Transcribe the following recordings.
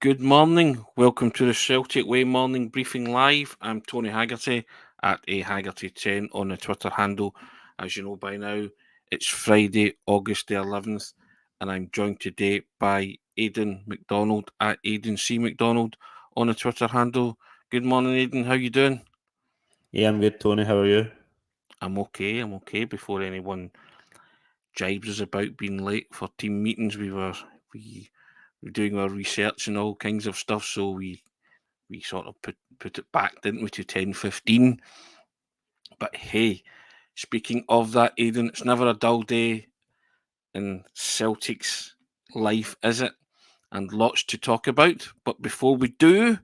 Good morning. Welcome to the Celtic Way Morning Briefing Live. I'm Tony Haggerty at Haggerty10 on the Twitter handle. As you know by now, it's Friday, August the 11th, and I'm joined today by Aidan Macdonald at Aidan C. Macdonald on the Twitter handle. Good morning, Aidan. How you doing? Yeah, I'm good, Tony. How are you? I'm okay. Before anyone jibes us about being late for team meetings, we were doing our research and all kinds of stuff, so we sort of put it back, didn't we, to 10:15. But hey, speaking of that, Aidan, it's never a dull day in Celtic's life, is it? And lots to talk about. But before we do,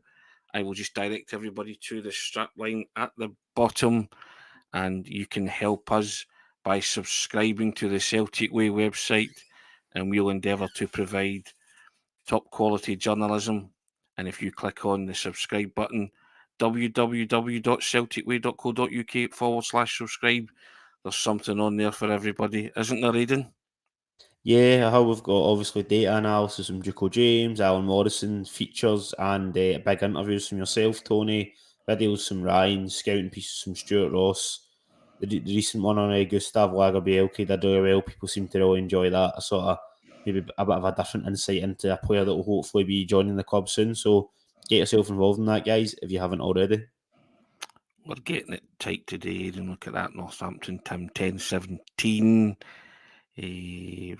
I will just direct everybody to the strapline at the bottom, and you can help us by subscribing to the Celtic Way website, and we'll endeavour to provide top quality journalism. And if you click on the subscribe button, www.celticway.co.uk/subscribe, there's something on there for everybody, isn't there, Aidan? Yeah, how we've got obviously data analysis from Duco James, Alan Morrison, features, and big interviews from yourself, Tony, videos from Ryan, scouting pieces from Stuart Ross. The recent one on Gustav Lagerbielke did really well. People seem to really enjoy that. A sort of maybe a bit of a different insight into a player that will hopefully be joining the club soon. So get yourself involved in that, guys, if you haven't already. We're getting it tight today, and look at that Northampton Tim 10-17.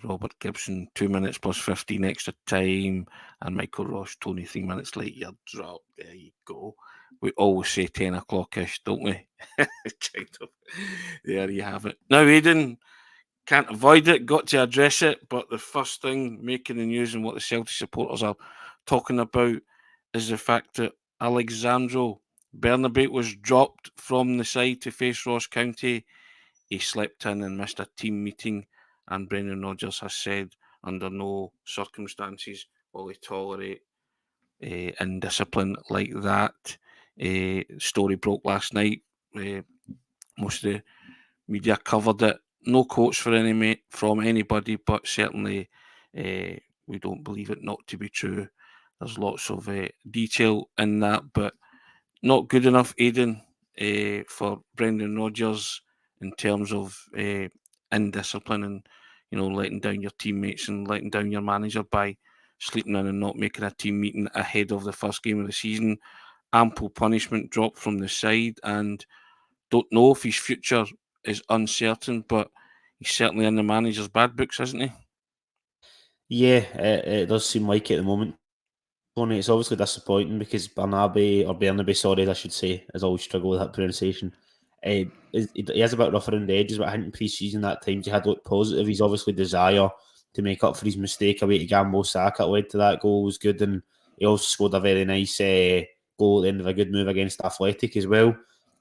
Robert Gibson 2 minutes plus 15 extra time, and Michael Ross Tony 3 minutes late. You're dropped. There you go. We always say 10 o'clock-ish, don't we? There you have it. Now, Aidan, can't avoid it, got to address it, but the first thing making the news and what the Celtic supporters are talking about is the fact that Alexandro Bernabei was dropped from the side to face Ross County. He slept in and missed a team meeting, and Brendan Rodgers has said under no circumstances will he tolerate indiscipline like that. Story broke last night. Most of the media covered it. No quotes from anybody, but certainly we don't believe it not to be true. There's lots of detail in that, but not good enough, Aidan, for Brendan Rodgers in terms of indiscipline and letting down your teammates and letting down your manager by sleeping in and not making a team meeting ahead of the first game of the season. Ample punishment dropped from the side, and don't know if his future is uncertain, but he's certainly in the manager's bad books, isn't he? Yeah, it does seem like it at the moment. It's obviously disappointing because Bernabei, sorry, I should say, as I always struggle with that pronunciation. He is a bit rough around the edges, but I think in pre-season at times he had looked positive. He's obviously desire to make up for his mistake away to Gambo Saka led to that goal was good, and he also scored a very nice goal at the end of a good move against Athletic as well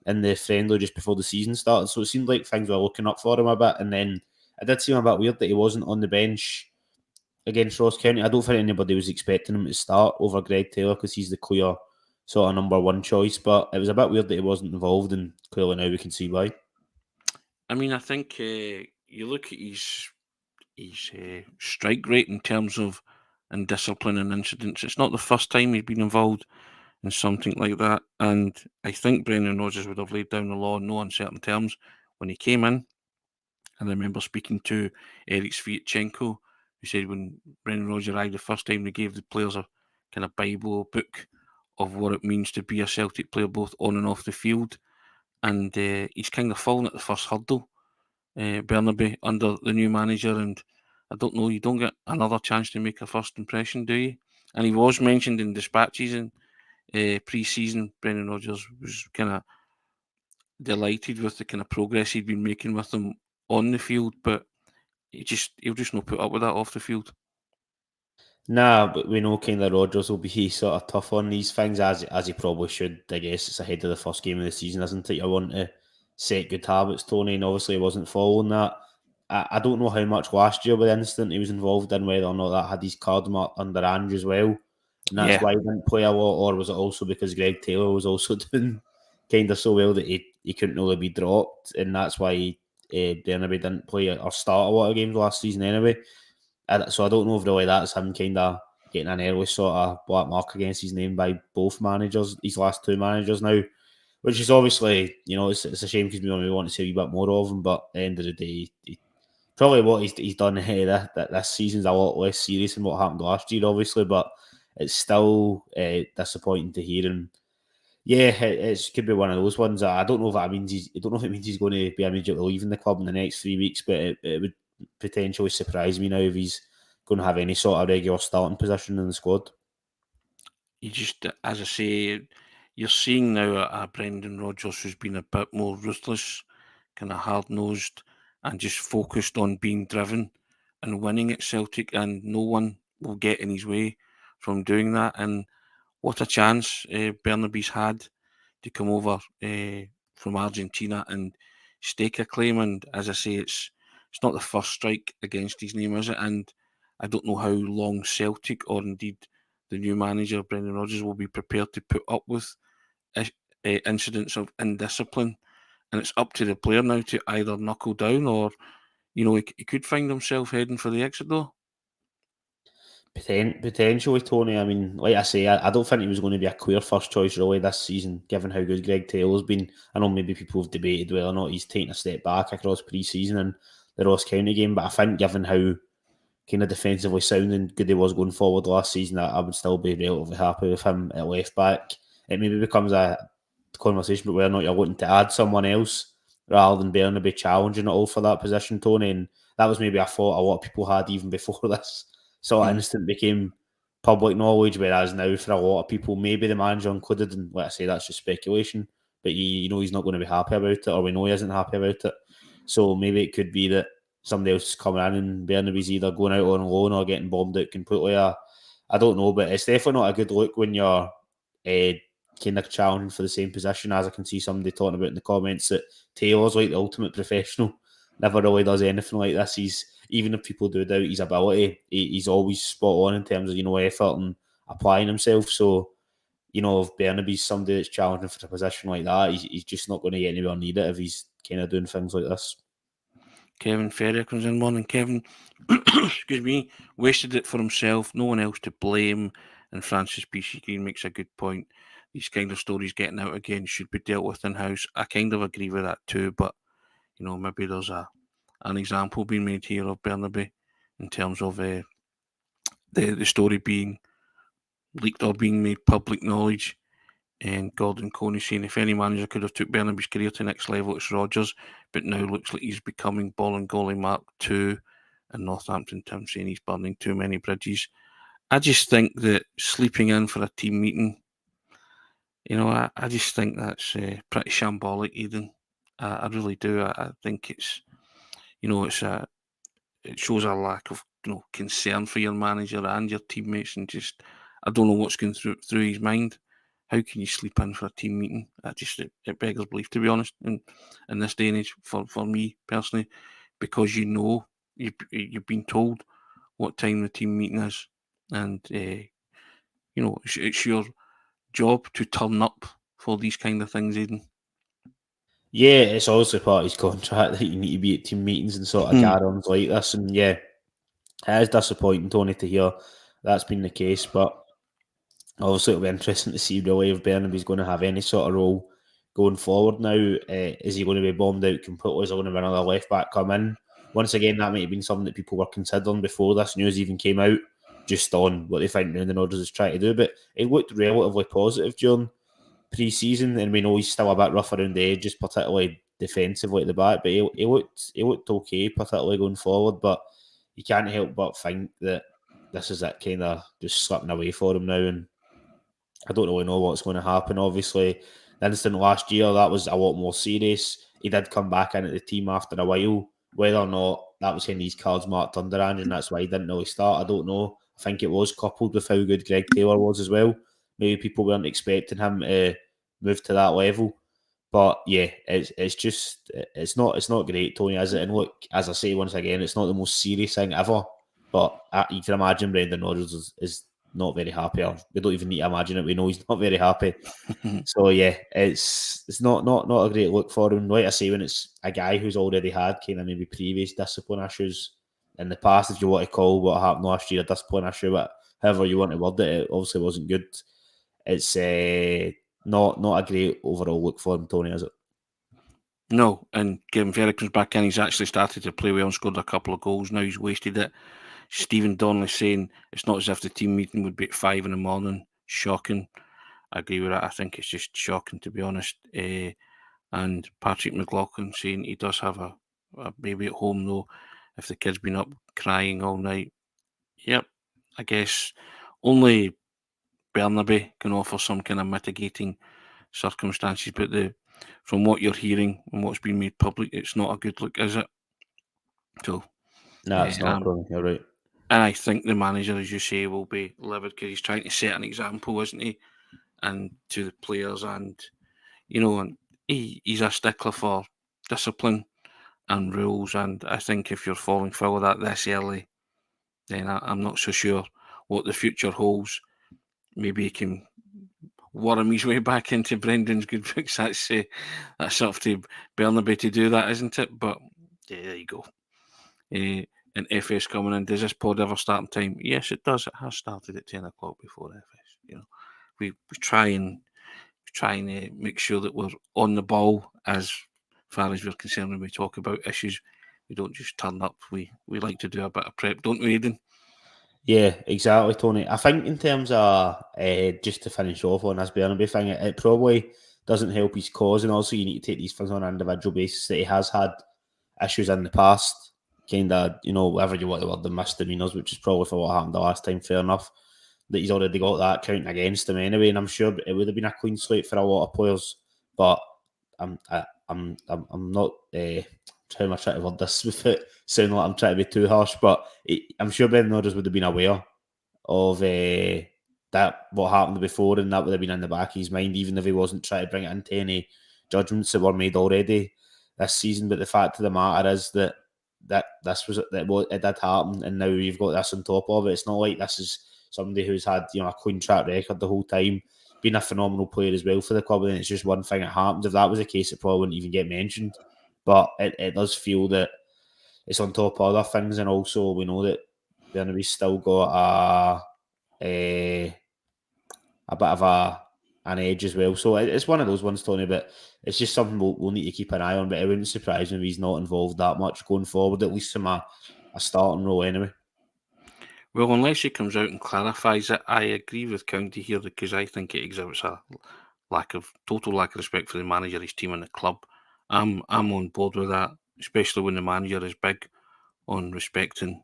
in the friendly just before the season started. So it seemed like things were looking up for him a bit, and then it did seem a bit weird that he wasn't on the bench against Ross County. I don't think anybody was expecting him to start over Greg Taylor because he's the clear sort of number one choice, but it was a bit weird that he wasn't involved, and clearly now we can see why. I mean, I think you look at his strike rate in terms of indiscipline and incidents. It's not the first time he's been involved in something like that, and I think Brendan Rodgers would have laid down the law in no uncertain terms when he came in. And I remember speaking to Eric Sviatchenko, who said when Brendan Rodgers arrived the first time, they gave the players a kind of Bible book of what it means to be a Celtic player, both on and off the field. And he's kind of fallen at the first hurdle, Bernabei, under the new manager. And I don't know, you don't get another chance to make a first impression, do you? And he was mentioned in dispatches in pre-season. Brendan Rodgers was kind of delighted with the kind of progress he'd been making with them on the field, but he'll just not put up with that off the field. Nah, but we know kind of Rodgers will be sort of tough on these things as he probably should. I guess it's ahead of the first game of the season, isn't it? You want to set good habits, Tony, and obviously he wasn't following that. I don't know how much last year with the incident he was involved in, whether or not that had his card marked under Ange as well, and that's why he didn't play a lot, or was it also because Greg Taylor was also doing kind of so well that he couldn't really be dropped, and that's why Bernabei didn't play or start a lot of games last season anyway. So I don't know if really that's him kind of getting an early sort of black mark against his name by both managers, his last two managers now, which is obviously, it's a shame because we want to see a wee bit more of him, but at the end of the day, probably what he's done here this season's a lot less serious than what happened last year, obviously, but it's still disappointing to hear. And yeah, it could be one of those ones. I don't know if that means he's going to be immediately leaving the club in the next 3 weeks, but it would potentially surprise me now if he's going to have any sort of regular starting position in the squad. You just, as I say, you're seeing now a Brendan Rodgers who's been a bit more ruthless, kind of hard-nosed, and just focused on being driven and winning at Celtic, and no one will get in his way from doing that. And what a chance Bernabei's had to come over from Argentina and stake a claim. And as I say, it's not the first strike against his name, is it? And I don't know how long Celtic, or indeed the new manager Brendan Rodgers, will be prepared to put up with incidents of indiscipline. And it's up to the player now to either knuckle down, or he could find himself heading for the exit door. Potentially, Tony. I mean, like I say, I don't think he was going to be a clear first choice really this season, given how good Greg Taylor's been. I know maybe people have debated whether or not he's taken a step back across pre-season and the Ross County game, but I think given how kind of defensively sound and good he was going forward last season, I would still be relatively happy with him at left back. It maybe becomes a conversation about whether or not you're looking to add someone else rather than Bernabei challenging it all for that position, Tony. And that was maybe a thought a lot of people had even before this sort of instant became public knowledge, whereas now for a lot of people, maybe the manager included, and let's say that's just speculation, but you know he's not going to be happy about it, or we know he isn't happy about it. So maybe it could be that somebody else is coming in and Bernabei's either going out on loan or getting bombed out completely. I don't know, but it's definitely not a good look when you're kind of challenging for the same position. As I can see somebody talking about in the comments that Taylor's like the ultimate professional, never really does anything like this. Even if people do doubt his ability, he's always spot on in terms of effort and applying himself. So if Bernabei's somebody that's challenging for a position like that, he's just not going to get anywhere near it if he's kind of doing things like this. Kevin Ferrier comes in. Morning, Kevin. Excuse me. Wasted it for himself. No one else to blame. And Francis B.C. Green makes a good point. These kind of stories getting out again should be dealt with in-house. I kind of agree with that too, but maybe there's an example being made here of Bernabei in terms of the story being leaked or being made public knowledge. And Gordon Coney saying if any manager could have took Bernabei's career to the next level, it's Rodgers, but now looks like he's becoming ball and goalie Mark II. And Northampton Tim saying he's burning too many bridges. I just think that sleeping in for a team meeting, I just think that's pretty shambolic, Aidan. I really do. I think it's, it shows a lack of concern for your manager and your teammates, and just I don't know what's going through his mind. How can you sleep in for a team meeting? It beggars belief, to be honest, in this day and age, for me personally, because you've been told what time the team meeting is, and it's your job to turn up for these kind of things, Aidan. Yeah, it's obviously part of his contract that you need to be at team meetings and sort of gatherings like this, and yeah, it is disappointing, Tony, to hear that's been the case, but obviously it'll be interesting to see really if Bernabei's going to have any sort of role going forward now. Is he going to be bombed out completely? Is there going to be another left back come in? Once again, that might have been something that people were considering before this news even came out, just on what they think Brendan Rodgers is trying to do. But it looked relatively positive during pre-season, and we know he's still a bit rough around the edges, particularly defensively at the back. But he looked okay, particularly going forward. But you can't help but think that this is it kind of just slipping away for him now, and I don't really know what's going to happen. Obviously, the incident last year, that was a lot more serious. He did come back into the team after a while. Whether or not that was when these cards marked under Ange, and that's why he didn't really start, I don't know. I think it was coupled with how good Greg Taylor was as well. Maybe people weren't expecting him to move to that level. But yeah, it's not great, Tony, is it? And look, as I say once again, it's not the most serious thing ever. But you can imagine Brendan Rodgers is not very happy. Or we don't even need to imagine it. We know he's not very happy. So yeah, it's not a great look for him. Like I say, when it's a guy who's already had kind of maybe previous discipline issues in the past, if you want to call what happened last year a discipline issue, but however you want to word it, it obviously wasn't good. It's not a great overall look for him, Tony, is it? No, and Kevin Ferry comes back in, he's actually started to play well and scored a couple of goals. Now he's wasted it. Stephen Donnelly saying it's not as if the team meeting would be at 5 a.m. Shocking. I agree with that. I think it's just shocking, to be honest. And Patrick McLaughlin saying he does have a baby at home, though, if the kid's been up crying all night. Yep, I guess only Bernabei can offer some kind of mitigating circumstances, but from what you're hearing and what's been made public, it's not a good look, is it? So, No, it's not, Tony. You're right. And I think the manager, as you say, will be livid because he's trying to set an example, isn't he? And to the players, and and he's a stickler for discipline and rules. And I think if you're falling foul of that this early, then I'm not so sure what the future holds. Maybe he can worm his way back into Brendan's good books. That's up to Bernabei to do that, isn't it? But yeah, there you go. And FS coming in. Does this pod ever start in time? Yes, it does. It has started at 10 o'clock before FS. We try and make sure that we're on the ball as far as we're concerned when we talk about issues. We don't just turn up. We like to do a bit of prep, don't we, Aidan? Yeah, exactly, Tony. I think in terms of just to finish off on this Bernabei thing, it probably doesn't help his cause, and also you need to take these things on an individual basis. That he has had issues in the past, kind of, whatever you want to word, the misdemeanors, which is probably for what happened the last time. Fair enough that he's already got that counting against him anyway, and I'm sure it would have been a clean slate for a lot of players. But I'm not. How am I trying to word this without sounding like I'm trying to be too harsh? But I'm sure Brendan Rodgers would have been aware of that what happened before, and that would have been in the back of his mind, even if he wasn't trying to bring it into any judgments that were made already this season. But the fact of the matter is that it did happen, and now you've got this on top of it. It's not like this is somebody who's had a clean track record the whole time, been a phenomenal player as well for the club, and it's just one thing that happens. If that was the case, it probably wouldn't even get mentioned. But it does feel that it's on top of other things, and also we know that Bernabei's still got a bit of an edge as well. So it's one of those ones, Tony, but it's just something we'll need to keep an eye on. But it wouldn't surprise me if he's not involved that much going forward, at least from a starting role anyway. Well, unless he comes out and clarifies it, I agree with County here because I think it exhibits a total lack of respect for the manager, his team, and the club. I'm on board with that, especially when the manager is big on respecting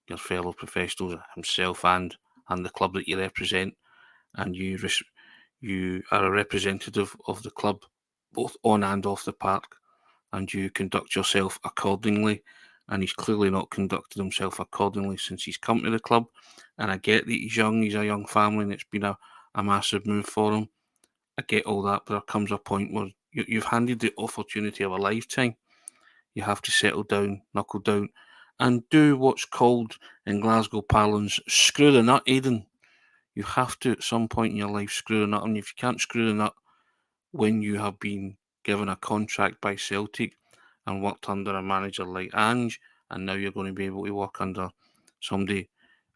your fellow professionals, himself and the club that you represent, and you are a representative of the club, both on and off the park, and you conduct yourself accordingly. And he's clearly not conducted himself accordingly since he's come to the club. And I get that he's young, he's a young family, and it's been a massive move for him. I get all that, but there comes a point where you've handed the opportunity of a lifetime. You have to settle down, knuckle down, and do what's called in Glasgow parlance, screw the nut, Aidan. You have to, at some point in your life, screw the nut. And if you can't screw the nut when you have been given a contract by Celtic and worked under a manager like Ange, and now you're going to be able to work under somebody,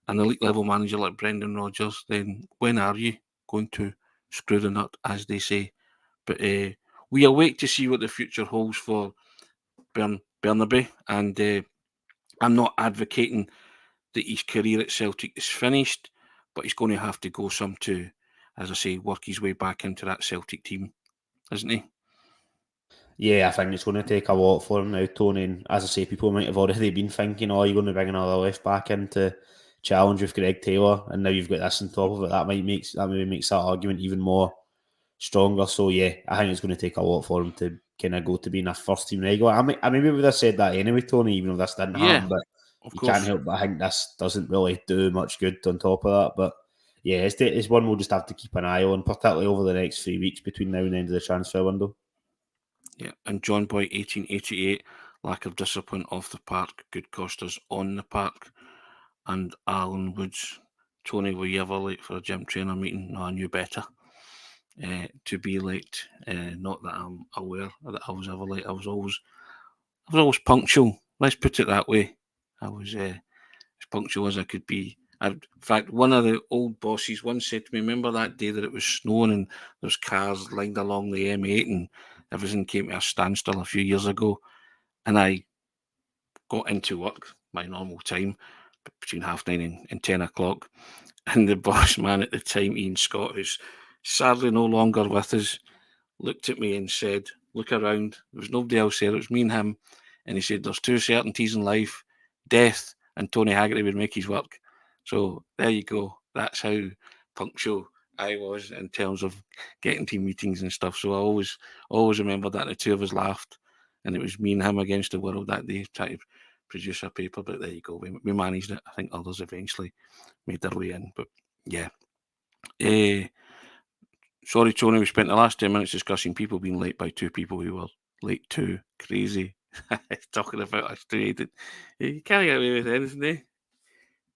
an elite level manager like Brendan Rodgers, then when are you going to screw the nut, as they say? But we await to see what the future holds for Bernabei, and I'm not advocating that his career at Celtic is finished, but he's going to have to go some to, as I say, work his way back into that Celtic team, isn't he? Yeah, I think it's going to take a lot for him now, Tony. And as I say, people might have already been thinking, you're going to bring another left back in to challenge with Greg Taylor, and now you've got this on top of it. That maybe makes that argument even more stronger. So yeah, I think it's going to take a lot for him to kind of go to being a first team regular. I maybe would have said that anyway, Tony, even if this didn't happen. But you can't help but I think this doesn't really do much good on top of that. But yeah, it's one we'll just have to keep an eye on, particularly over the next 3 weeks between now and the end of the transfer window. Yeah, and John Boy 1888, lack of discipline off the park, good cost us on the park. And Alan Woods, Tony, were you ever late for a gym trainer meeting? No, I knew better to be late. Not that I'm aware that I was ever late. I was always punctual. Let's put it that way. I was as punctual as I could be. In fact, one of the old bosses once said to me, remember that day that it was snowing and there was cars lined along the M8 and everything came to a standstill a few years ago, and I got into work, my normal time, between 9:30 and 10 o'clock, and the boss man at the time, Ian Scott, who's sadly no longer with us, looked at me and said, look around, there was nobody else there, it was me and him, and he said, there's two certainties in life, death and Tony Haggerty would make his work. So there you go, that's how punctual I was in terms of getting to meetings and stuff. So I always remember that the two of us laughed, and it was me and him against the world that day trying to produce a paper, but there you go, we managed it. I think others eventually made their way in, but yeah. Sorry, Tony, we spent the last 10 minutes discussing people being late by two people who were late too. Crazy. Talking about us today. You can't get away with anything,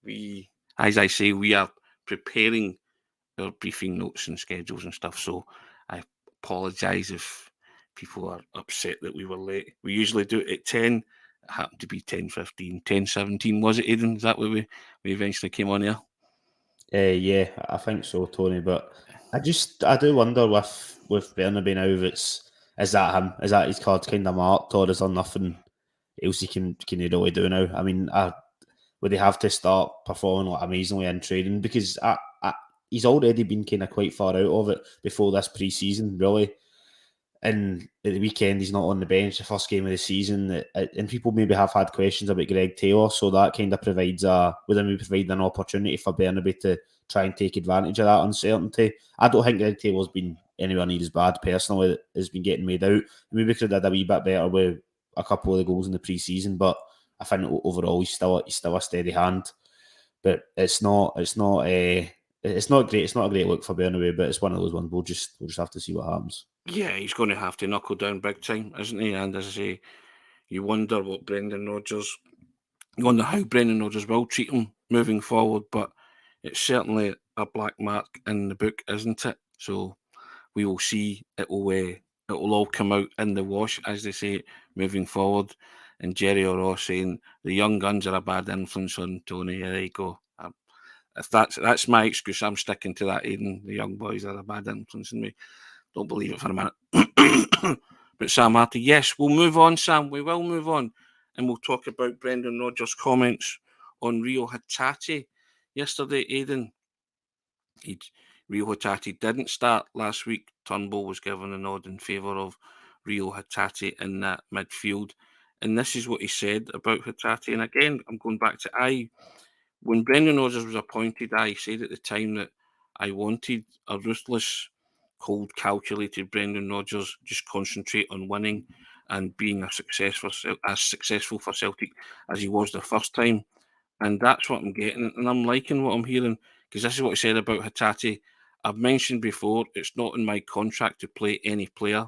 eh? As I say, we are preparing our briefing notes and schedules and stuff, so I apologise if people are upset that we were late. We usually do it at 10. It happened to be 10:15, 10:17, was it, Aidan? Is that what we eventually came on here? Yeah, I think so, Tony. But I do wonder with Bernabei now. Is that him? Is that his card kind of marked, or is there nothing else he can really do now? I mean, would he have to start performing like amazingly in training? Because he's already been kind of quite far out of it before this pre-season, really. And at the weekend, he's not on the bench, the first game of the season. And people maybe have had questions about Greg Taylor, so that kind of provides an opportunity for Bernabei to try and take advantage of that uncertainty. I don't think Greg Taylor's been anywhere near as bad personally as been getting made out. Maybe could have did a wee bit better with a couple of the goals in the pre-season, but I think overall he's still a steady hand. But it's not great. It's not a great look for Bernabei, but it's one of those ones we'll just have to see what happens. Yeah, he's going to have to knuckle down big time, isn't he? And as I say, you wonder how Brendan Rodgers will treat him moving forward, but it's certainly a black mark in the book, isn't it? So we will see. It'll all come out in the wash, as they say, moving forward. And Jerry O'Rourke saying the young guns are a bad influence on Tony. Yeah, there you go. If that's my excuse, I'm sticking to that, Aidan. The young boys are a bad influence on me. Don't believe it for a minute. But Sam Harty, yes, we'll move on, Sam. We will move on. And we'll talk about Brendan Rodgers' comments on Reo Hatate yesterday, Aidan. Reo Hatate didn't start last week. Turnbull was given a nod in favour of Reo Hatate in that midfield. And this is what he said about Hatate. And again, I'm going back to when Brendan Rodgers was appointed, I said at the time that I wanted a ruthless, cold, calculated Brendan Rodgers, just concentrate on winning and being as successful for Celtic as he was the first time. And that's what I'm getting, and I'm liking what I'm hearing, because this is what I said about Hatate. I've mentioned before, it's not in my contract to play any player.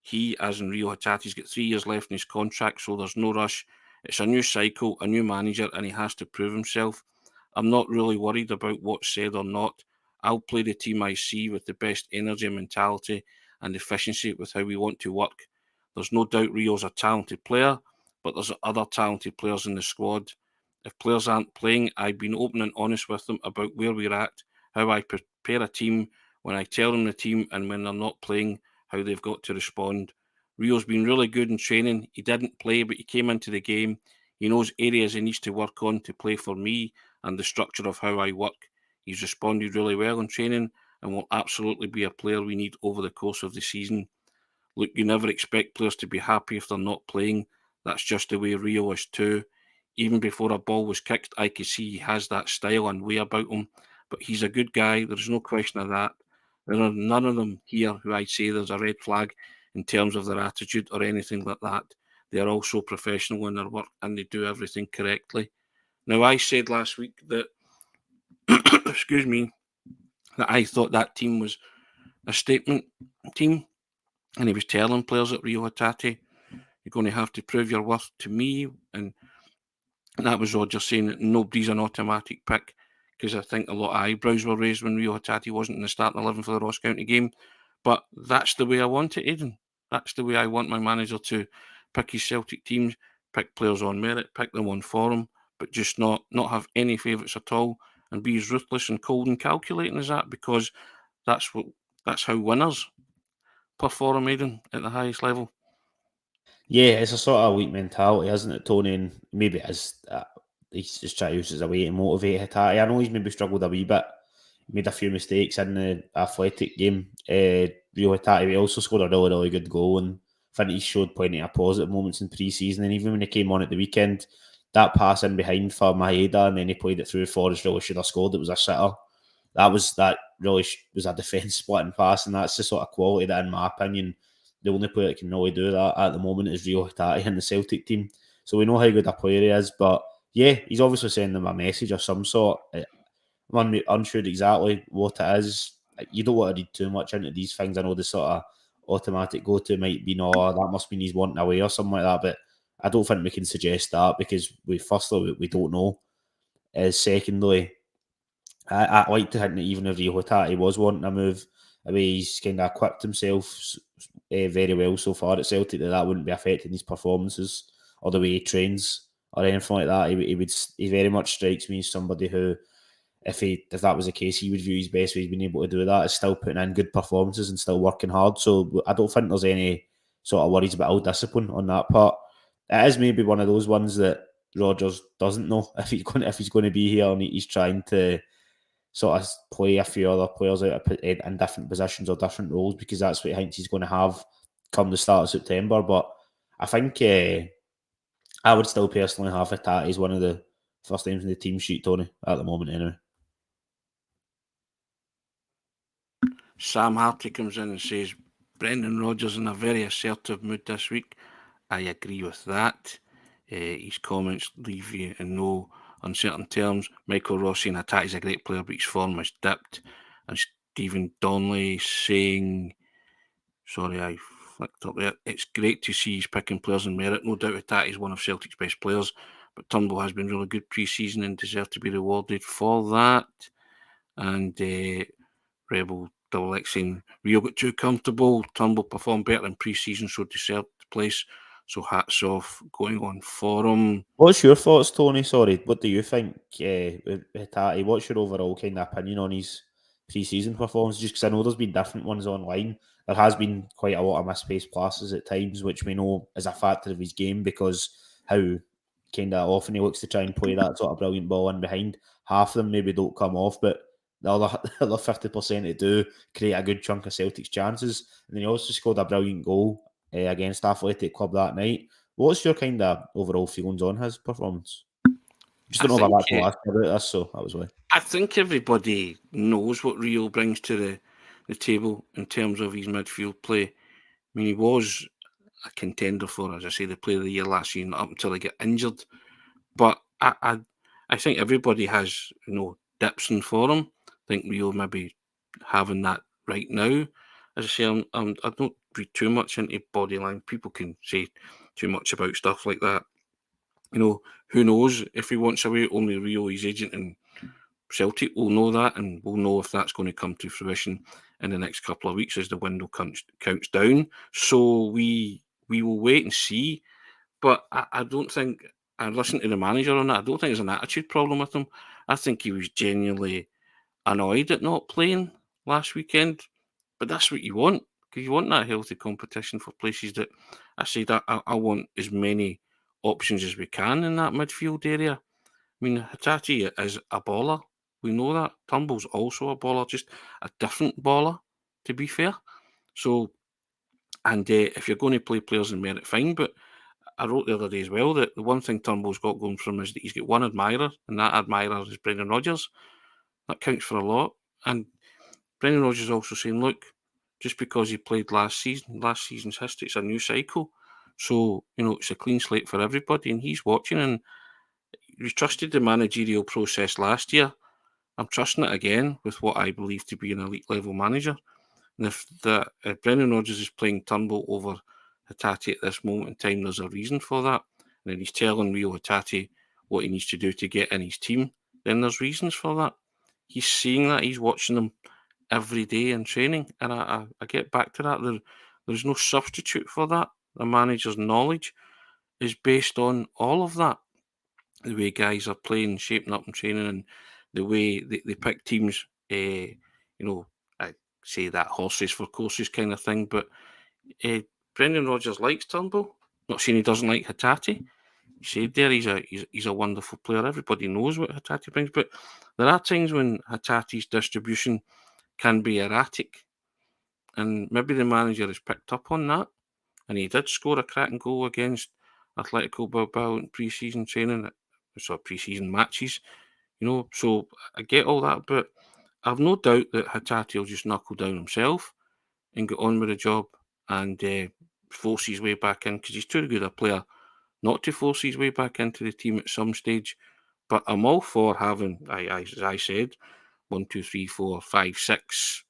He, as in Reo Hatate's got 3 years left in his contract, so there's no rush. It's a new cycle, a new manager, and he has to prove himself. I'm not really worried about what's said or not. I'll play the team I see with the best energy, mentality, and efficiency with how we want to work. There's no doubt Rio's a talented player, but there's other talented players in the squad. If players aren't playing, I've been open and honest with them about where we're at, how I prepare a team, when I tell them the team, and when they're not playing, how they've got to respond. Rio's been really good in training. He didn't play, but he came into the game. He knows areas he needs to work on to play for me and the structure of how I work. He's responded really well in training and will absolutely be a player we need over the course of the season. Look, you never expect players to be happy if they're not playing. That's just the way Rio is too. Even before a ball was kicked, I could see he has that style and way about him. But he's a good guy. There's no question of that. There are none of them here who I'd say there's a red flag in terms of their attitude or anything like that. They are also professional in their work and they do everything correctly. Now, I said last week that, excuse me, that I thought that team was a statement team. And he was telling players at Reo Hatate, you're going to have to prove your worth to me. And that was Rodgers saying that nobody's an automatic pick, because I think a lot of eyebrows were raised when Reo Hatate wasn't in the starting 11 for the Ross County game. But that's the way I want it, Aidan. That's the way I want my manager to pick his Celtic teams, pick players on merit, pick them on form, but just not have any favourites at all and be as ruthless and cold and calculating as that, because that's how winners perform, Aidan, at the highest level. Yeah, it's a sort of weak mentality, isn't it, Tony? And maybe it is. He's just trying to use it as a way to motivate Hatate. I know he's maybe struggled a wee bit, made a few mistakes in the Athletic game. Reo Hatate also scored a really, really good goal, and I think he showed plenty of positive moments in pre-season. And even when he came on at the weekend, that pass in behind for Maeda, and then he played it through Forrest, really should have scored. It was a sitter. That really was a defence splitting pass, and that's the sort of quality that, in my opinion, the only player that can really do that at the moment is Reo Hatate in the Celtic team. So we know how good a player he is, but yeah, he's obviously sending them a message of some sort. I'm unsure exactly what it is. You don't want to read too much into these things. I know the sort of automatic go-to might be, no, that must mean he's wanting away or something like that, but I don't think we can suggest that, because firstly, we don't know. Secondly, I like to think that even if Reo Hatate was wanting to move away, he's kind of equipped himself very well so far at Celtic that wouldn't be affecting his performances or the way he trains or anything like that. He very much strikes me as somebody who, if that was the case, he would view his best way he's been able to do that is still putting in good performances and still working hard. So I don't think there's any sort of worries about discipline on that part. It is maybe one of those ones that Rodgers doesn't know if he's going to be here, and he's trying to sort of play a few other players out in different positions or different roles, because that's what he thinks he's going to have come the start of September. But I think I would still personally have Hatate as one of the first names in the team sheet, Tony, at the moment anyway. Sam Harty comes in and says, Brendan Rodgers in a very assertive mood this week. I agree with that. His comments leave you in no uncertain terms. Michael Rossi and Hatate is a great player, but his form has dipped. And Stephen Donnelly saying, sorry, I flicked up there. It's great to see he's picking players in merit. No doubt Hatate is one of Celtic's best players, but Turnbull has been really good pre-season and deserves to be rewarded for that. And Rebel Double X saying, Rio got too comfortable. Turnbull performed better in pre-season, so deserved the place. So hats off going on for him. What's your thoughts, Tony? Sorry, what do you think with Hatate? What's your overall kind of opinion on his pre-season performance? Just because I know there's been different ones online. There has been quite a lot of misplaced passes at times, which we know is a factor of his game, because how kind of often he looks to try and play that sort of brilliant ball in behind. Half of them maybe don't come off, but the other 50% that do create a good chunk of Celtic's chances. And then he also scored a brilliant goal against Athletic Club that night. What's your kind of overall feelings on his performance? Just don't know if I've actually asked about this, so that was why. I think everybody knows what Rio brings to the table in terms of his midfield play. I mean, he was a contender for, as I say, the Player of the Year last year, up until he got injured. But I think everybody has, dips in form. I think Rio maybe having that right now. As I say, I don't read too much into body language. People can say too much about stuff like that. Who knows if he wants away? Only Rio, his agent, and Celtic will know that, and we'll know if that's going to come to fruition in the next couple of weeks as the window counts down. So we will wait and see. But I don't think, I listened to the manager on that, I don't think there's an attitude problem with him. I think he was genuinely annoyed at not playing last weekend. But that's what you want, because you want that healthy competition for places that, I say that I want as many options as we can in that midfield area. I mean, Hatate is a baller. We know that. Turnbull's also a baller, just a different baller, to be fair. So, and if you're going to play players in merit, fine. But I wrote the other day as well that the one thing Turnbull's got going for him is that he's got one admirer, and that admirer is Brendan Rodgers. That counts for a lot. And Brendan Rodgers is also saying, look, just because he played last season's history, it's a new cycle. So, it's a clean slate for everybody, and he's watching, and we trusted the managerial process last year. I'm trusting it again with what I believe to be an elite level manager. And if Brendan Rodgers is playing Turnbull over Hatate at this moment in time, there's a reason for that. And then he's telling Reo Hatate what he needs to do to get in his team, then there's reasons for that. He's seeing that, he's watching them every day in training. And I get back to that. There's no substitute for that. The manager's knowledge is based on all of that. the way guys are playing, shaping up and training, and the way they pick teams. I say that horses for courses kind of thing, but Brendan Rodgers likes Turnbull. Not saying he doesn't like Hatate. He said there he's a wonderful player. Everybody knows what Hatate brings, but there are times when Hatate's distribution can be erratic, and maybe the manager has picked up on that. And he did score a cracking goal against Atletico Bilbao in pre-season training, so pre-season matches. So I get all that, but I've no doubt that Hatate will just knuckle down himself and get on with the job and force his way back in, because he's too good a player not to force his way back into the team at some stage. But I'm all for having, as I said, 1, 2, 3, 4, 5, 6,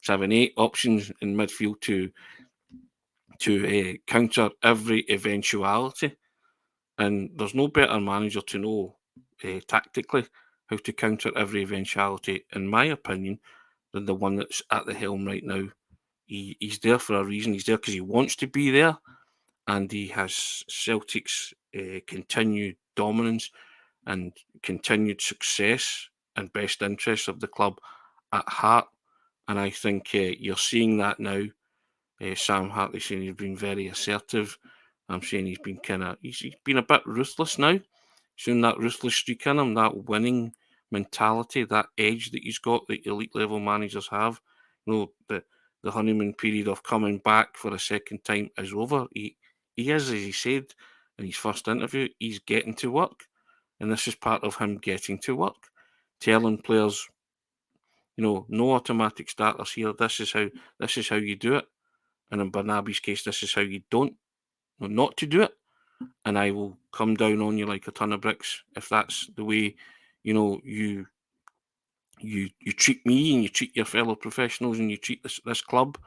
7, 8 options in midfield to counter every eventuality. And there's no better manager to know tactically how to counter every eventuality, in my opinion, than the one that's at the helm right now. He's there for a reason. He's there because he wants to be there, and he has Celtic's continued dominance and continued success and best interests of the club at heart. And I think you're seeing that now. Sam Hartley saying he's been very assertive. I'm saying he's been he's been a bit ruthless now. Showing that ruthless streak in him, that winning mentality, that edge that he's got that elite level managers have. The honeymoon period of coming back for a second time is over. He is, as he said in his first interview, he's getting to work. And this is part of him getting to work. Telling players, no automatic starters here. This is how you do it. And in Bernabei's case, this is how you don't, not to do it. And I will come down on you like a ton of bricks if that's the way, you treat me and you treat your fellow professionals and you treat this club.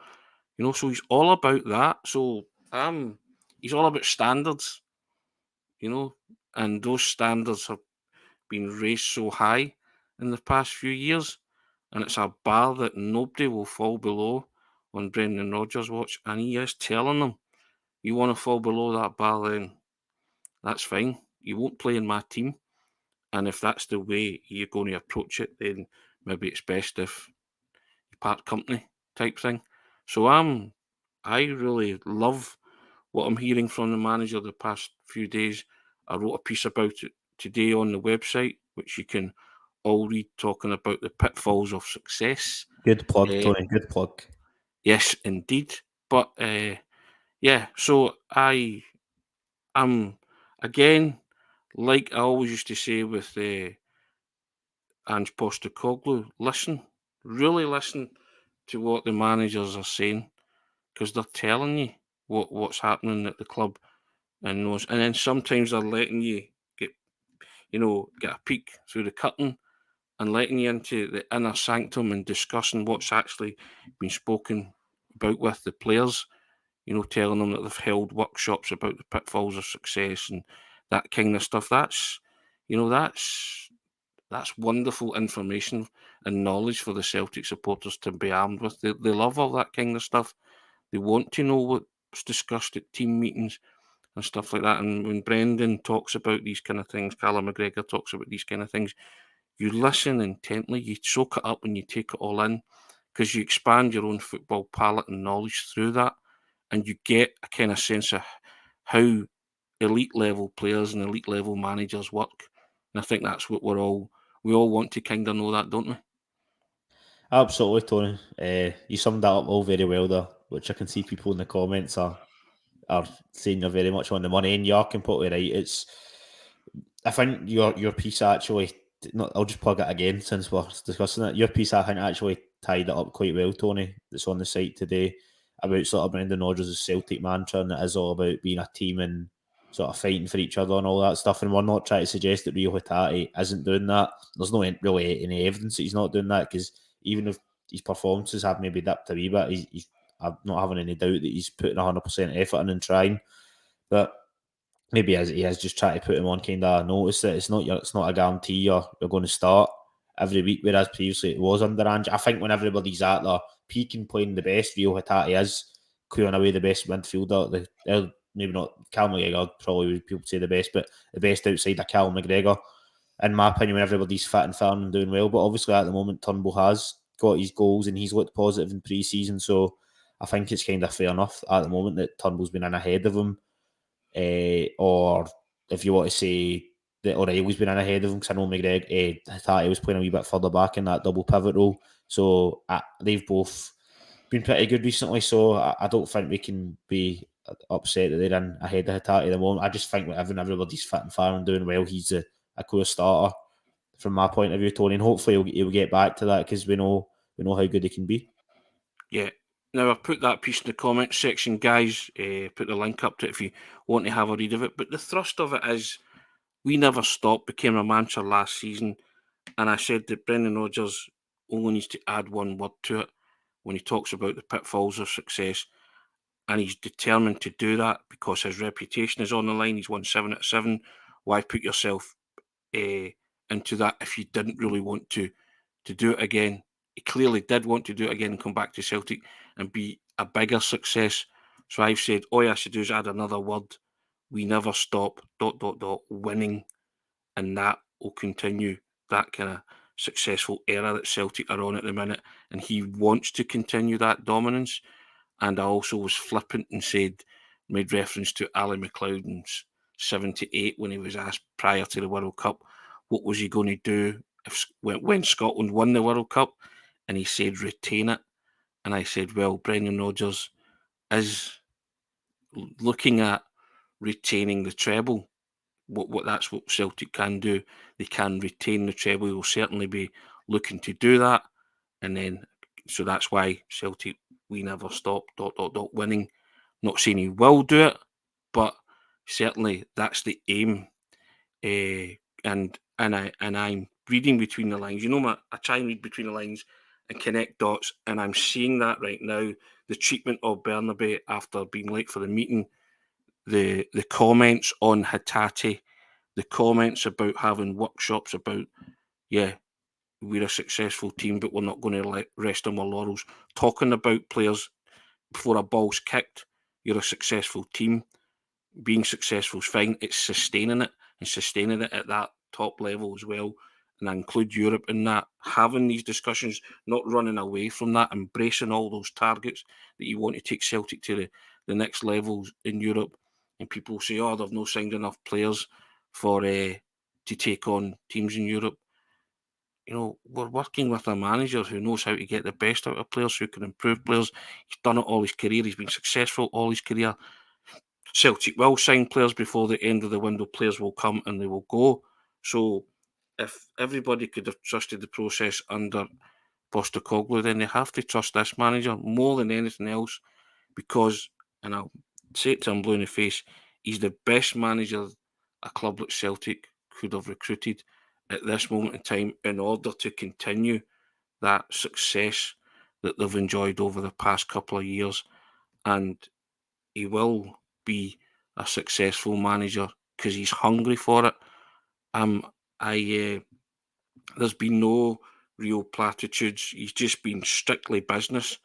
So he's all about that. So he's all about standards, and those standards have been raised so high in the past few years, and it's a bar that nobody will fall below on Brendan Rodgers' watch, and he is telling them, you want to fall below that bar, then that's fine. You won't play in my team, and if that's the way you're going to approach it, then maybe it's best if you part company type thing. So I really love what I'm hearing from the manager the past few days. I wrote a piece about it today on the website, which you can all read, talking about the pitfalls of success. Good plug, Tony. Good plug. Yes, indeed. But yeah, so I'm again, like I always used to say with Ange Postecoglou, really listen to what the managers are saying, because they're telling you what's happening at the club, and then sometimes they're letting you get a peek through the curtain and letting you into the inner sanctum and discussing what's actually been spoken about with the players. Telling them that they've held workshops about the pitfalls of success and that kind of stuff. That's wonderful information and knowledge for the Celtic supporters to be armed with. They love all that kind of stuff. They want to know what's discussed at team meetings and stuff like that. And when Brendan talks about these kind of things, Callum McGregor talks about these kind of things, you listen intently, you soak it up and you take it all in, because you expand your own football palette and knowledge through that, and you get a kind of sense of how elite level players and elite level managers work. And I think that's what we all want to kind of know that, don't we? Absolutely, Tony. You summed that up all very well there, which I can see people in the comments are saying you're very much on the money, and you're completely right. I think your piece actually, I'll just plug it again since we're discussing it. Your piece, I think, actually tied it up quite well, Tony. That's on the site today about sort of Brendan Rodgers' Celtic mantra, and it is all about being a team and sort of fighting for each other and all that stuff. And we're not trying to suggest that Reo Hatate isn't doing that. There's no really any evidence that he's not doing that, because even if his performances have maybe dipped a wee bit, he's I'm not having any doubt that he's putting 100% effort in and trying. But maybe he has just tried to put him on kind of notice that it's not a guarantee you're going to start every week, whereas previously it was under Ange. I think when everybody's at their peak and playing the best, Reo Hatate is clearing away the best midfielder, the maybe not Cal McGregor, probably would people say the best, but the best outside of Cal McGregor. In my opinion, when everybody's fit and firm and doing well. But obviously at the moment, Turnbull has got his goals and he's looked positive in pre-season. So I think it's kind of fair enough at the moment that Turnbull's been in ahead of him. Or if you want to say that O'Reilly's been in ahead of him, because I know McGregor, Hatate was playing a wee bit further back in that double pivot role. So they've both been pretty good recently. So I don't think we can be upset that they're in ahead of Hatate at the moment. I just think that everybody's fit and firm and doing well, he's a clear starter from my point of view, Tony. And hopefully he'll get back to that because we know how good he can be. Yeah. Now, I've put that piece in the comments section, guys. Put the link up to it if you want to have a read of it. But the thrust of it is, we never stopped, became a mantra last season. And I said that Brendan Rodgers only needs to add one word to it when he talks about the pitfalls of success. And he's determined to do that because his reputation is on the line. He's won 7 out of 7. Why put yourself into that if you didn't really want to do it again? He clearly did want to do it again and come back to Celtic and be a bigger success. So I've said, all you have to do is add another word. We never stop, ... winning. And that will continue that kind of successful era that Celtic are on at the minute. And he wants to continue that dominance. And I also was flippant and made reference to Ali McLeod in 78 when he was asked prior to the World Cup, what was he going to do when Scotland won the World Cup? And he said, retain it. And I said, well, Brendan Rodgers is looking at retaining the treble. That's what Celtic can do. They can retain the treble. He'll certainly be looking to do that. And then, so that's why Celtic, we never stop, ... winning. Not saying he will do it, but certainly that's the aim. And I'm reading between the lines. You know, I try and read between the lines and connect dots, and I'm seeing that right now. The treatment of Bernabei after being late for the meeting, the comments on Hatate, the comments about having workshops about, we're a successful team, but we're not going to rest on our laurels. Talking about players before a ball's kicked, you're a successful team. Being successful is fine. It's sustaining it and sustaining it at that top level as well. And I include Europe in that. Having these discussions, not running away from that, embracing all those targets that you want to take Celtic to the next levels in Europe. And people say, oh, they've not signed enough players for to take on teams in Europe. You know, we're working with a manager who knows how to get the best out of players, who can improve players. He's done it all his career. He's been successful all his career. Celtic will sign players before the end of the window. Players will come and they will go. So if everybody could have trusted the process under Postecoglou, then they have to trust this manager more than anything else because, and I'll say it to him blue in the face, he's the best manager a club like Celtic could have recruited at this moment in time in order to continue that success that they've enjoyed over the past couple of years. And he will be a successful manager because he's hungry for it. There's been no real platitudes. He's just been strictly business,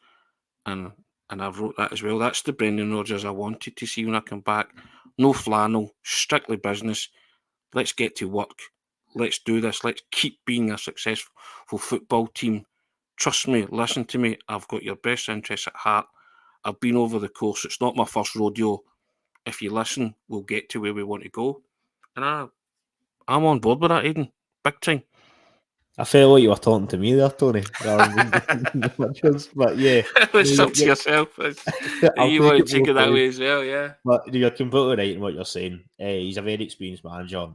and I've wrote that as well. That's the Brendan Rodgers I wanted to see when I come back. No flannel, strictly business. Let's get to work. Let's do this. Let's keep being a successful football team. Trust me, listen to me. I've got your best interests at heart. I've been over the course. It's not my first rodeo. If you listen, we'll get to where we want to go. And I'm on board with that, Aidan. Big time. I felt like you were talking to me there, Tony, rather than but yeah. It's up to yourself. You want to take it that way as well, yeah. But you're completely right in what you're saying. He's a very experienced manager.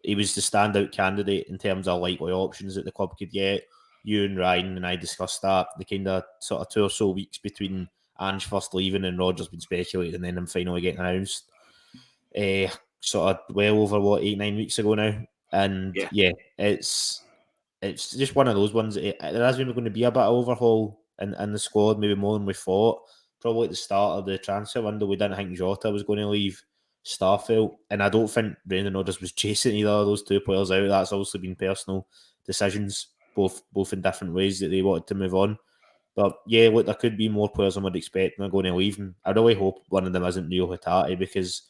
He was the standout candidate in terms of likely options that the club could get. You and Ryan and I discussed that. The kind of sort of 2 or so weeks between Ange first leaving and Rodgers been speculated and then him finally getting announced. Sort of well over 8-9 weeks ago now. And yeah it's just one of those ones. There has been going to be a bit of overhaul in the squad, maybe more than we thought. Probably at the start of the transfer window, we didn't think Jota was going to leave Starfelt, and I don't think Brendan Rodgers was chasing either of those 2 players out. That's obviously been personal decisions, both in different ways that they wanted to move on. But yeah, look, there could be more players I would expect and are going to leave. And I really hope one of them isn't Reo Hatate, because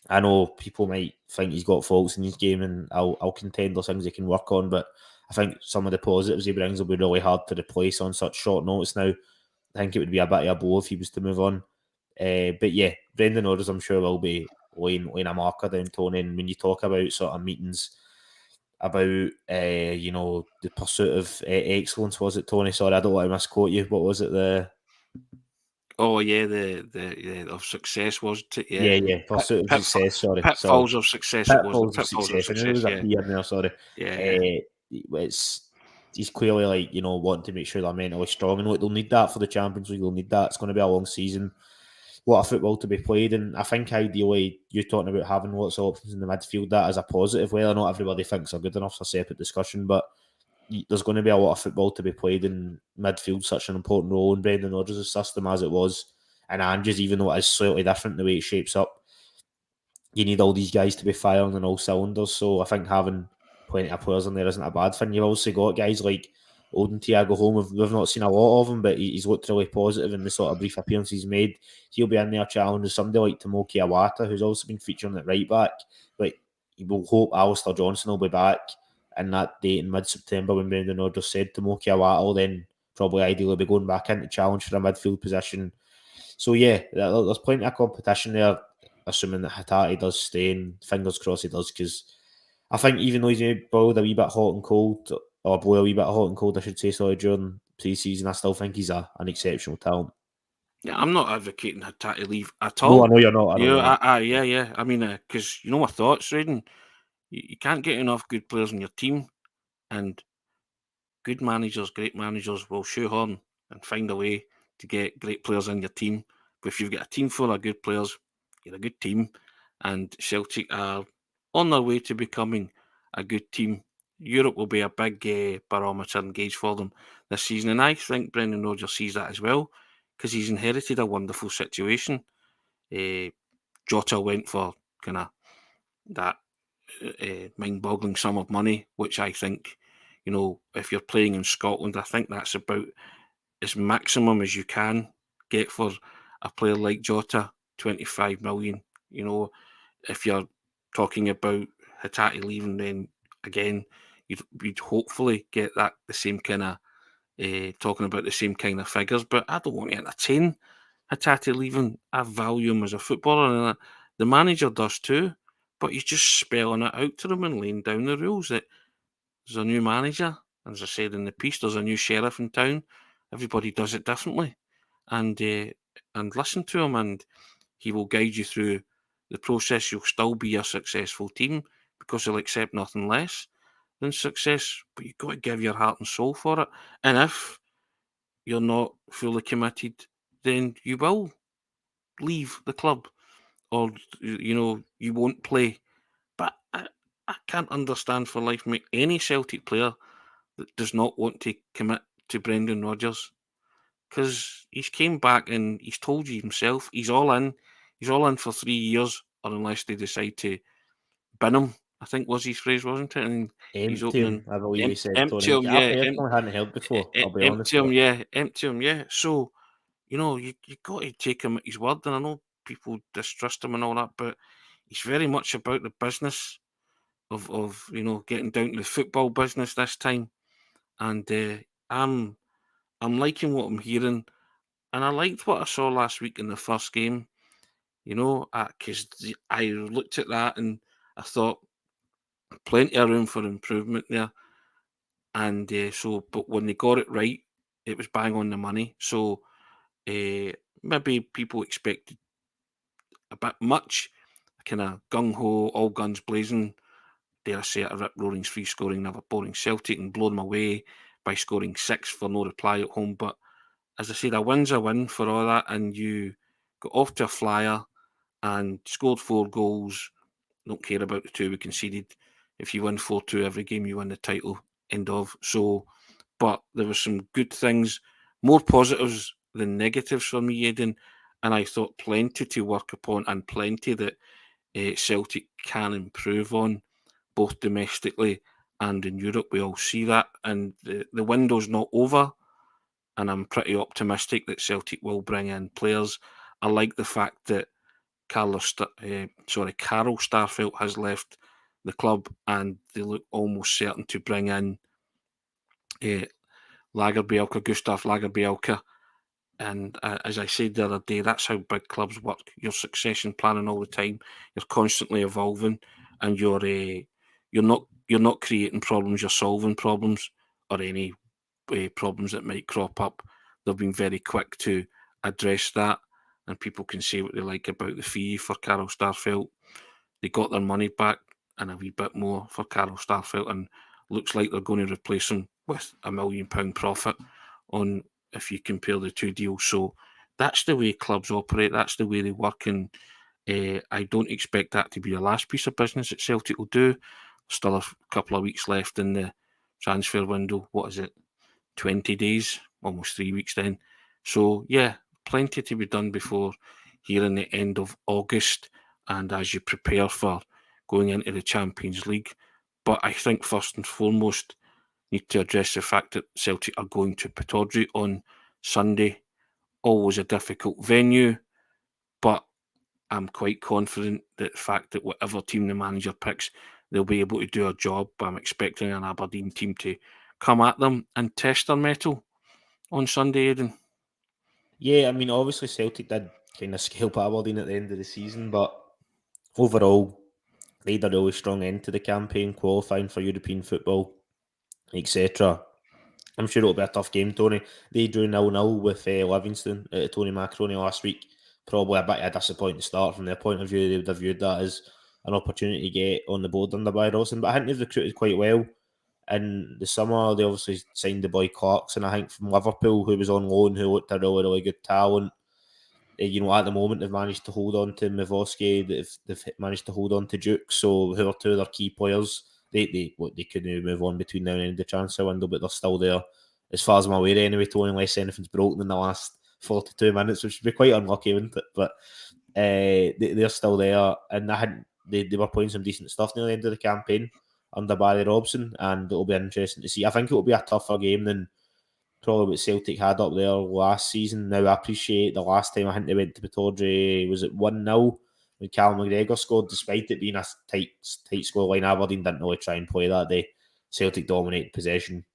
I know people might think he's got faults in his game, and I'll contend there's things he can work on. But I think some of the positives he brings will be really hard to replace on such short notice now. I think it would be a bit of a blow if he was to move on. But yeah, Brendan Rodgers, I'm sure, will be laying a marker down, Tony. And when you talk about sort of meetings about, the pursuit of excellence, was it, Tony? Sorry, I don't want to misquote you. What was it? Oh yeah, the of success, wasn't it? Yeah, Yeah, pursuit of success. Sorry. pitfalls of success. It was the Pitfalls of pitfalls of success. I knew there success. was a Yeah, P in there. Sorry. yeah. It's he's clearly wanting to make sure they're mentally strong, and look, they'll need that for the Champions League. They'll need that. It's going to be a long season. What a football to be played, and I think ideally you're talking about having lots of options in the midfield. That is a positive. Whether or not everybody thinks they're good enough is a separate discussion, but there's going to be a lot of football to be played in midfield. Such an important role in Brendan Rodgers' system as it was, and Ange's, even though it is slightly different the way it shapes up. You need all these guys to be firing on all cylinders. So I think having plenty of players in there isn't a bad thing. You've also got guys like Odin Thiago Home. We've not seen a lot of him, but he's looked really positive in the sort of brief appearances he's made. He'll be in there challenging somebody like Tomoki Iwata, who's also been featuring at right back. But we'll hope Alistair Johnson will be back in that date in mid-September when Brendan Rodgers said Tomoki Iwata will then probably ideally be going back into challenge for a midfield position. So yeah, there's plenty of competition there, assuming that Hatate does stay, and fingers crossed he does, because I think even though he's maybe boiled a wee bit hot and cold, or boiled a wee bit hot and cold, I should say, sorry, during pre-season, I still think he's an exceptional talent. Yeah, I'm not advocating Hatate leave at No, all. I know you're not. I know Yeah, you're not. yeah. I mean, because you know my thoughts, Raiden. You can't get enough good players in your team, and good managers, great managers will shoehorn and find a way to get great players in your team. But if you've got a team full of good players, you're a good team. And Celtic are on their way to becoming a good team. Europe will be a big barometer and gauge for them this season. And I think Brendan Rodgers sees that as well, because he's inherited a wonderful situation. Jota went for kind of that mind-boggling sum of money, which I think, if you're playing in Scotland, I think that's about as maximum as you can get for a player like Jota, 25 million. If you're talking about Hatate leaving, then again, you'd hopefully get that the same kind of talking about the same kind of figures. But I don't want to entertain Hatate leaving. I value him as a footballer, and the manager does too. But he's just spelling it out to them and laying down the rules that there's a new manager. As I said in the piece, there's a new sheriff in town. Everybody does it differently, and listen to him, and he will guide you through the process. You'll still be a successful team because he'll accept nothing less than success. But you've got to give your heart and soul for it. And if you're not fully committed, then you will leave the club, or you won't play. But I can't understand for life, mate, any Celtic player that does not want to commit to Brendan Rodgers, because he's came back and he's told you himself he's all in. He's all in for 3 years, or unless they decide to bin him, I think was his phrase, wasn't it? And he's Empty him, opening I believe he said, empty Tony. him, I yeah, personally hadn't heard before, I'll be honest empty with him, you. yeah, empty him, yeah. So you got to take him at his word, and I know people distrust him and all that, but he's very much about the business of getting down to the football business this time, and I'm liking what I'm hearing, and I liked what I saw last week in the first game. Because I looked at that and I thought plenty of room for improvement there, and but when they got it right, it was bang on the money. So maybe people expected a bit much, kind of gung ho, all guns blazing. Dare I say it, a rip roaring free scoring, never boring Celtic, and blow them away by scoring 6 for no reply at home. But as I said, a win's a win for all that, and you got off to a flyer and scored 4 goals. Don't care about the 2 we conceded. If you win 4-2 every game, you win the title. End of. So, but there were some good things, more positives than negatives for me, Aidan, and I thought plenty to work upon and plenty that Celtic can improve on, both domestically and in Europe. We all see that, and the window's not over. and I'm pretty optimistic that Celtic will bring in players. I like the fact that Carol Starfelt has left the club, and they look almost certain to bring in Gustav Lagerbielke. And as I said the other day, that's how big clubs work. You're succession planning all the time. You're constantly evolving, and you're not creating problems. You're solving problems, or any problems that might crop up. They've been very quick to address that, and people can say what they like about the fee for Carol Starfelt. They got their money back and a wee bit more for Carol Starfelt, and looks like they're going to replace him with £1 million profit on, if you compare the two deals. So that's the way clubs operate. That's the way they work, and I don't expect that to be the last piece of business that Celtic will do. Still a couple of weeks left in the transfer window. What is it? 20 days, almost 3 weeks then. So yeah, plenty to be done before here in the end of August, and as you prepare for going into the Champions League. But I think first and foremost, need to address the fact that Celtic are going to Pittodrie on Sunday. Always a difficult venue, but I'm quite confident that the fact that whatever team the manager picks, they'll be able to do a job. I'm expecting an Aberdeen team to come at them and test their mettle on Sunday, Aidan. Yeah, I mean, obviously Celtic did kind of scalp Aberdeen at the end of the season, but overall, they had a really strong end to the campaign, qualifying for European football, etc. I'm sure it'll be a tough game, Tony. They drew 0-0 with Livingston at Tony Macaroni last week. Probably a bit of a disappointing start from their point of view. They would have viewed that as an opportunity to get on the board under Barry Robson. But I think they've recruited quite well. In the summer, they obviously signed the boy Clarkson, I think, from Liverpool, who was on loan, who looked a really, really good talent. At the moment, they've managed to hold on to Mivoski, they've managed to hold on to Duke, so who are two of their key players. They couldn't move on between now and the end of the transfer window, but they're still there, as far as I'm aware anyway, Tony, unless anything's broken in the last 42 minutes, which would be quite unlucky, wouldn't it? But they're still there, and they were playing some decent stuff near the end of the campaign under Barry Robson, and it'll be interesting to see. I think it'll be a tougher game than probably what Celtic had up there last season. Now, I appreciate the last time I think they went to Pittodrie, was it 1-0 when Callum McGregor scored, despite it being a tight scoreline. Aberdeen didn't really try and play that day. Celtic dominated possession.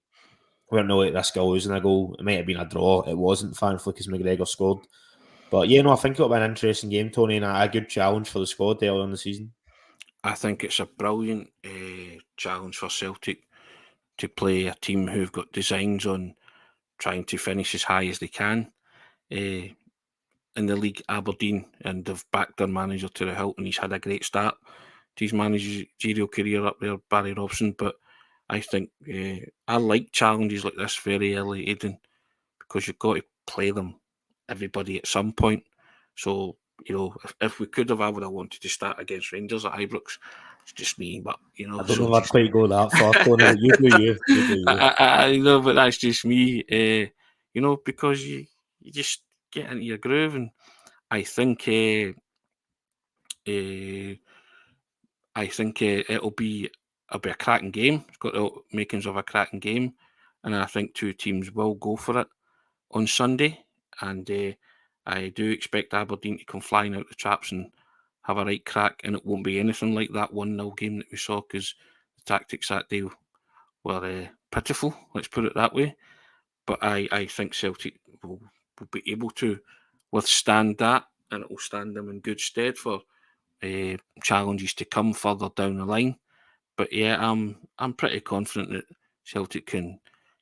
We weren't really at risk of losing a goal. It might have been a draw. It wasn't, thankfully, because McGregor scored. But yeah, no, I think it'll be an interesting game, Tony, and a good challenge for the squad early in the season. I think it's a brilliant challenge for Celtic to play a team who've got designs on trying to finish as high as they can in the league, Aberdeen, and they've backed their manager to the hilt, and he's had a great start to his managerial career up there, Barry Robson. But I think I like challenges like this very early, Aidan, because you've got to play them, everybody, at some point. So, if we could have, I would have wanted to start against Rangers at Ibrox. It's just me, but I don't know if I'd quite go that far, Tony. But you do you. I know, but that's just me. Because you just get into your groove, and I think it'll be a cracking game. It's got the makings of a cracking game, and I think two teams will go for it on Sunday. And I do expect Aberdeen to come flying out the traps and have a right crack, and it won't be anything like that 1-0 game that we saw, because the tactics that day were pitiful, let's put it that way. But I think Celtic will be able to withstand that, and it will stand them in good stead for challenges to come further down the line. But yeah, I'm pretty confident that Celtic can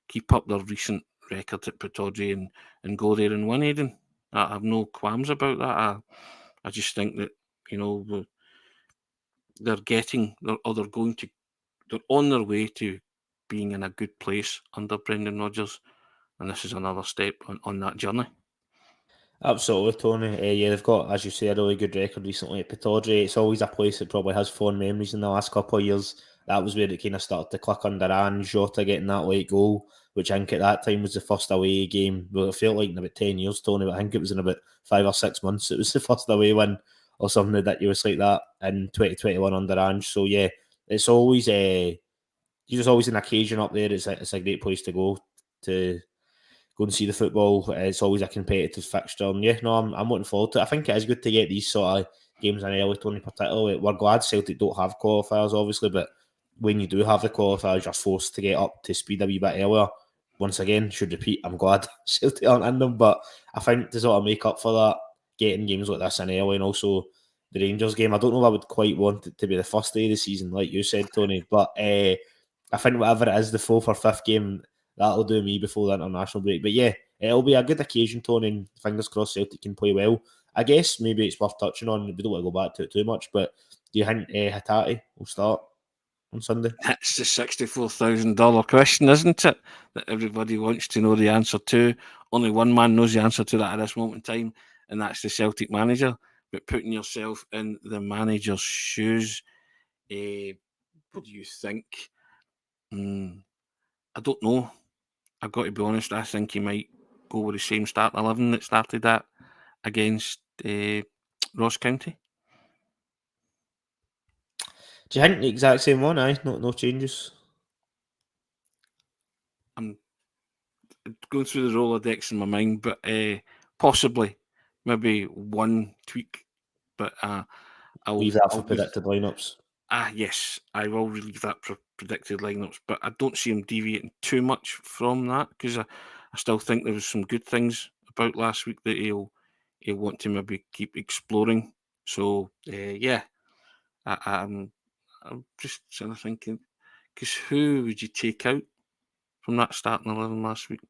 keep up their recent record at Pittodrie and go there and win, Aidan. I have no qualms about that. I just think that they're on their way to being in a good place under Brendan Rodgers, and this is another step on that journey. Absolutely, Tony. Yeah, they've got, as you say, a really good record recently at Pittodrie. It's always a place that probably has fond memories in the last couple of years. That was where it kind of started to click under Ange, Jota getting that late goal, which I think at that time was the first away game. Well, it felt like in about 10 years, Tony, but I think it was in about 5 or 6 months. It was the first away win or something ridiculous like that in 2021 under Ange. So yeah, it's always there's always an occasion up there. It's a great place to go to go and see the football. It's always a competitive fixture, and yeah, no, I'm looking forward to it. I think it is good to get these sort of games in early, Tony, particularly. We're glad Celtic don't have qualifiers, obviously, but when you do have the qualifiers, you're forced to get up to speed a wee bit earlier. Once again, should repeat, I'm glad Celtic aren't in them, but I think to sort of make up for that, getting games like this in early, and also the Rangers game, I don't know if I would quite want it to be the first day of the season, like you said, Tony, but I think whatever it is, the 4th or 5th game, that'll do me before the international break. But yeah, it'll be a good occasion, Tony, and fingers crossed Celtic can play well. I guess maybe it's worth touching on, we don't want to go back to it too much, but do you think Hatate will start on Sunday? That's the $64,000 question, isn't it? That everybody wants to know the answer to. Only one man knows the answer to that at this moment in time, and that's the Celtic manager. But putting yourself in the manager's shoes, what do you think? I don't know. I've got to be honest. I think he might go with the same starting 11 that started that against Ross County. Do you think the exact same one? No changes. I'm going through the Rolodex in my mind, but possibly, maybe one tweak. But I'll leave that for predicted lineups. Yes, I will leave that for predicted lineups, but I don't see him deviating too much from that because I still think there was some good things about last week that he'll want to maybe keep exploring. So yeah, I'm just sort of thinking, because who would you take out from that starting 11 last week?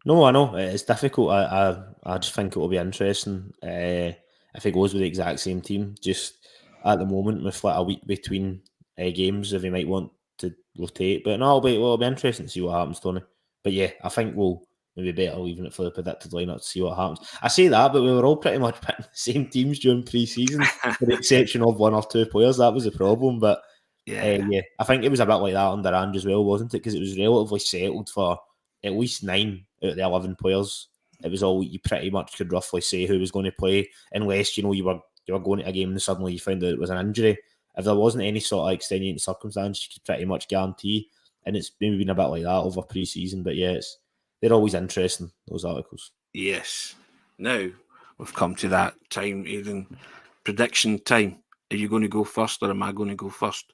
No, I know it's difficult. I just think it will be interesting if it goes with the exact same team. Just at the moment, with like a week between games, if he might want to rotate. But no, it'll be interesting to see what happens, Tony. But yeah, I think we'll maybe better leaving it for the predicted lineup to see what happens. I say that, but we were all pretty much picking the same teams during pre-season, with the exception of one or two players. That was the problem. But yeah, I think it was a bit like that under Ange as well, wasn't it? Because it was relatively settled for at least 9 out of the 11 players. It was all you pretty much could roughly say who was going to play, unless you were going to a game and suddenly you found out it was an injury. If there wasn't any sort of extenuating circumstance, you could pretty much guarantee. And it's maybe been a bit like that over pre-season, but yeah, they're always interesting, those articles. Yes. Now we've come to that time, Aidan. Prediction time. Are you going to go first, or am I going to go first?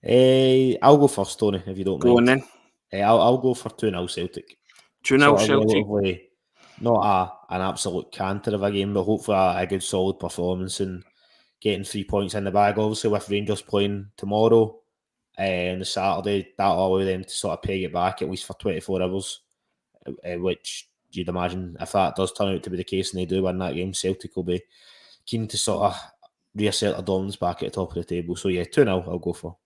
I'll go first, Tony, if you don't Go mind. on then. I'll go for 2-0 Celtic. 2-0 Celtic. Relatively, not an absolute canter of a game, but hopefully a good solid performance and getting 3 points in the bag. Obviously, with Rangers playing tomorrow and the Saturday, that'll allow them to sort of peg it back at least for 24 hours, which you'd imagine if that does turn out to be the case and they do win that game, Celtic will be keen to sort of reassert their dominance back at the top of the table. So yeah, 2-0 I'll go for.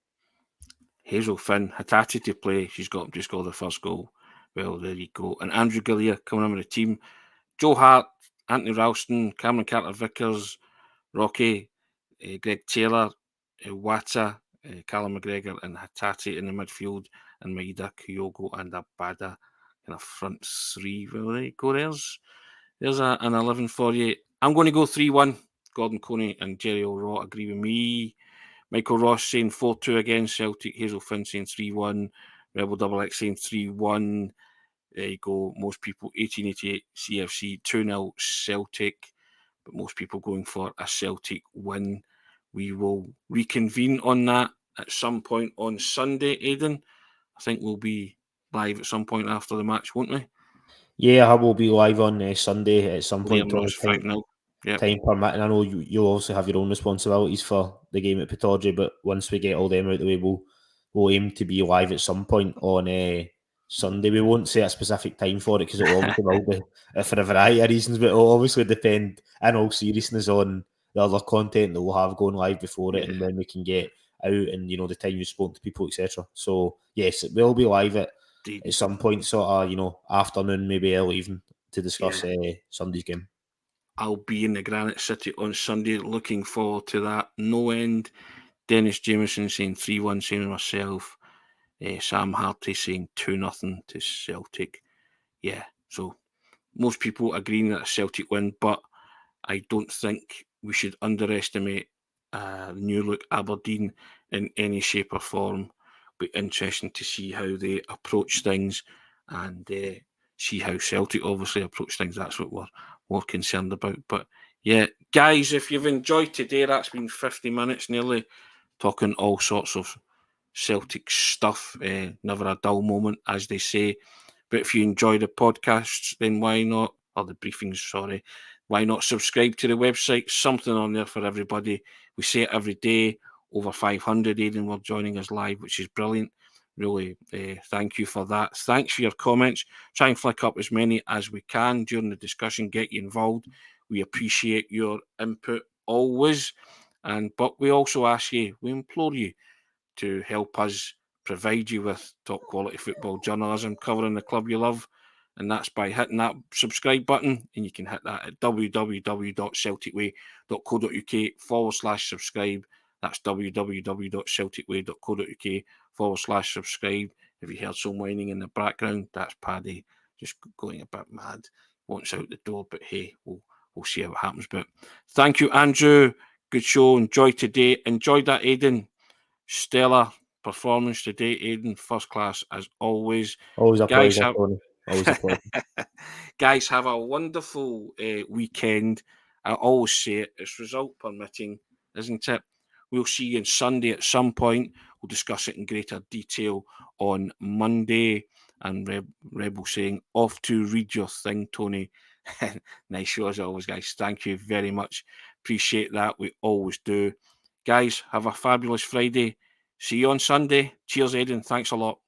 Hazel Finn, Hatate to play. She's just scored the first goal. Well, there you go. And Andrew Galea coming in with the team. Joe Hart, Anthony Ralston, Cameron Carter-Vickers, Rocky, Greg Taylor, Wata, Callum McGregor, and Hatate in the midfield, and Maida, Kyogo, and Abada in a front three. Well, there you go. There's an 11 for you. I'm going to go 3-1. Gordon Coney and Jerry O'Rourke agree with me. Michael Ross saying 4-2 against Celtic. Hazel Finn saying 3-1. Rebel Double X saying 3-1. There you go. Most people 1888 CFC 2-0 Celtic, but most people going for a Celtic win. We will reconvene on that at some point on Sunday, Aidan. I think we'll be live at some point after the match, won't we? Yeah, I will be live on Sunday at some point. Time permitting. I know you'll also have your own responsibilities for the game at Pittodrie, but once we get all them out of the way, we'll aim to be live at some point on Sunday. We won't say a specific time for it because it will obviously will be for a variety of reasons, but it will obviously depend in all seriousness on the other content that we'll have going live before it and when we can get out and the time you spoke to people, etc. So yes, it will be live at some point, sort of afternoon, maybe early evening, to discuss Sunday's game. I'll be in the Granite City on Sunday. Looking forward to that. No end. Dennis Jameson saying 3-1, same as myself. Sam Harty saying 2-0 to Celtic. Yeah, so most people agreeing that a Celtic win, but I don't think we should underestimate new look Aberdeen in any shape or form. Be interesting to see how they approach things and see how Celtic obviously approach things. That's what we're more concerned about. But yeah, guys, if you've enjoyed today, that's been 50 minutes nearly, talking all sorts of Celtic stuff. Never a dull moment, as they say. But if you enjoy the podcasts, then why not, or the briefings, sorry, why not subscribe to the website? Something on there for everybody. We say it every day. Over 500, Aidan, were joining us live, which is brilliant. Really, thank you for that. Thanks for your comments. Try and flick up as many as we can during the discussion. Get you involved. We appreciate your input always. But we also ask you, we implore you to help us provide you with top quality football journalism covering the club you love. And that's by hitting that subscribe button. And you can hit that at www.celticway.co.uk/subscribe. That's www.celticway.co.uk/subscribe. If you heard some whining in the background, that's Paddy just going a bit mad. Wants out the door, but hey, we'll see how it happens. But thank you, Andrew. Good show. Enjoy today. Enjoyed that, Aidan. Stellar performance today, Aidan. First class as always. Always a pleasure, Tony. Always a pleasure. Guys, have a wonderful weekend. I always say it, it's result permitting, isn't it? We'll see you on Sunday at some point. We'll discuss it in greater detail on Monday. And Rebel saying, off to read your thing, Tony. Nice show as always, guys. Thank you very much. Appreciate that. We always do. Guys, have a fabulous Friday. See you on Sunday. Cheers, Aidan. Thanks a lot.